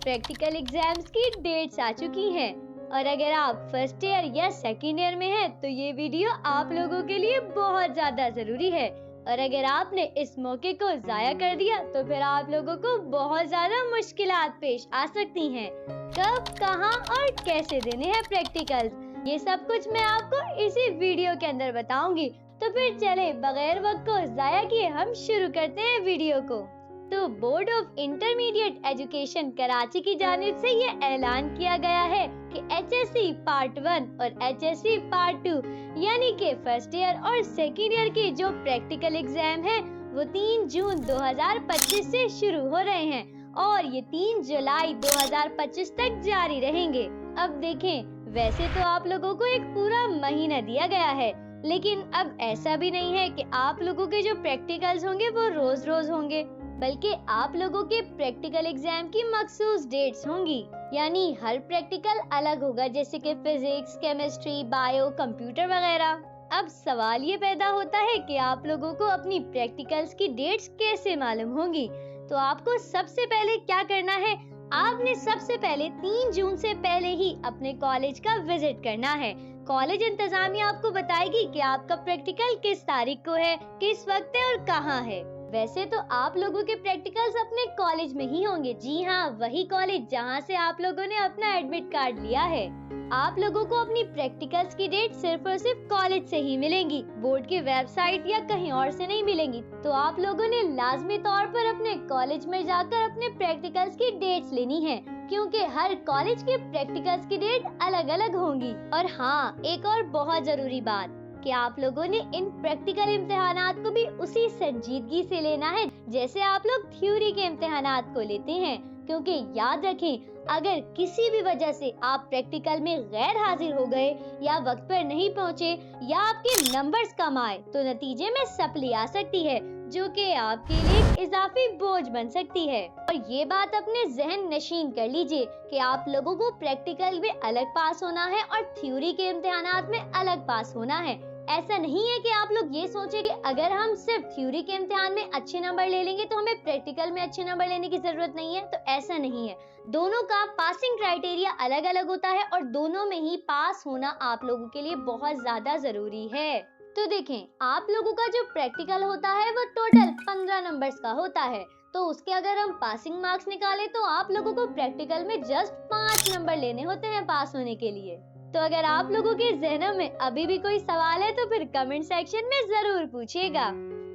Practical exams की dates आ चुकी हैं और अगर आप फर्स्ट ईयर या सेकेंड ईयर में हैं तो ये वीडियो आप लोगों के लिए बहुत ज्यादा जरूरी है। और अगर आपने इस मौके को जाया कर दिया तो फिर आप लोगों को बहुत ज्यादा मुश्किलात पेश आ सकती हैं। कब, कहां और कैसे देने हैं प्रैक्टिकल्स, ये सब कुछ मैं आपको इसी वीडियो के अंदर बताऊंगी। तो फिर चले बगैर वक्त को जाया किए हम शुरू करते हैं वीडियो को। तो board of intermediate education Karachi की जानिब से ये ऐलान किया गया है कि एचएससी पार्ट 1 और एचएससी पार्ट 2 यानी कि फर्स्ट ईयर और सेकेंड ईयर की जो प्रैक्टिकल एग्जाम है वो 3 जून 2025 से शुरू हो रहे हैं और ये 3 जुलाई 2025 तक जारी रहेंगे। अब देखें, वैसे तो आप लोगों को एक पूरा महीना दिया गया है, लेकिन अब ऐसा भी नहीं है कि आप लोगों के जो प्रैक्टिकल्स होंगे वो रोज रोज होंगे, बल्कि आप लोगों के प्रैक्टिकल एग्जाम की मखसूस डेट्स होंगी। यानी हर प्रैक्टिकल अलग होगा, जैसे कि फिजिक्स, केमिस्ट्री, बायो, कंप्यूटर वगैरह। अब सवाल ये पैदा होता है कि आप लोगों को अपनी प्रैक्टिकल्स की डेट्स कैसे मालूम होंगी। तो आपको सबसे पहले क्या करना है, आपने सबसे पहले 3 जून से पहले ही अपने कॉलेज का विजिट करना है। कॉलेज इंतजामिया आपको बताएगी कि आपका प्रैक्टिकल किस तारीख को है, किस वक्त है और कहाँ है। वैसे तो आप लोगों के प्रैक्टिकल्स अपने कॉलेज में ही होंगे। जी हाँ, वही कॉलेज जहाँ से आप लोगों ने अपना एडमिट कार्ड लिया है। आप लोगों को अपनी प्रैक्टिकल्स की डेट सिर्फ और सिर्फ कॉलेज से ही मिलेंगी, बोर्ड की वेबसाइट या कहीं और से नहीं मिलेंगी। तो आप लोगों ने लाजमी तौर पर अपने कॉलेज में जाकर अपने प्रैक्टिकल्स की डेट्स लेनी है, क्योंकि हर कॉलेज के प्रैक्टिकल्स की डेट अलग अलग होंगी। और हाँ, एक और बहुत जरूरी बात कि आप लोगों ने इन प्रैक्टिकल इम्तिहानात को भी उसी संजीदगी से लेना है जैसे आप लोग थ्योरी के इम्तिहानात को लेते हैं, क्योंकि याद रखें, अगर किसी भी वजह से आप प्रैक्टिकल में गैर हाजिर हो गए या वक्त पर नहीं पहुंचे या आपके नंबर्स कम आए तो नतीजे में सप्ली आ सकती है, जो कि आपके लिए एक इजाफी बोझ बन सकती है। और ये बात अपने जहन नशीन कर लीजिए कि आप लोगों को प्रैक्टिकल में अलग पास होना है और थ्योरी के इम्तिहानात में अलग पास होना है। ऐसा नहीं है कि आप लोग ये सोचें कि अगर हम सिर्फ थ्योरी के इम्तिहान में अच्छे नंबर ले लेंगे तो हमें प्रैक्टिकल में अच्छे नंबर लेने की जरूरत नहीं है। तो ऐसा नहीं है, दोनों का पासिंग क्राइटेरिया अलग अलग होता है और दोनों में ही पास होना आप लोगों के लिए बहुत ज्यादा जरूरी है। तो देखें, आप लोगों का जो प्रैक्टिकल होता है वो टोटल 15 नंबर्स का होता है। तो उसके अगर हम पासिंग मार्क्स निकालें तो आप लोगों को प्रैक्टिकल में जस्ट 5 नंबर लेने होते हैं पास होने के लिए। तो अगर आप लोगों के ज़हनों में अभी भी कोई सवाल है तो फिर कमेंट सेक्शन में जरूर पूछिएगा।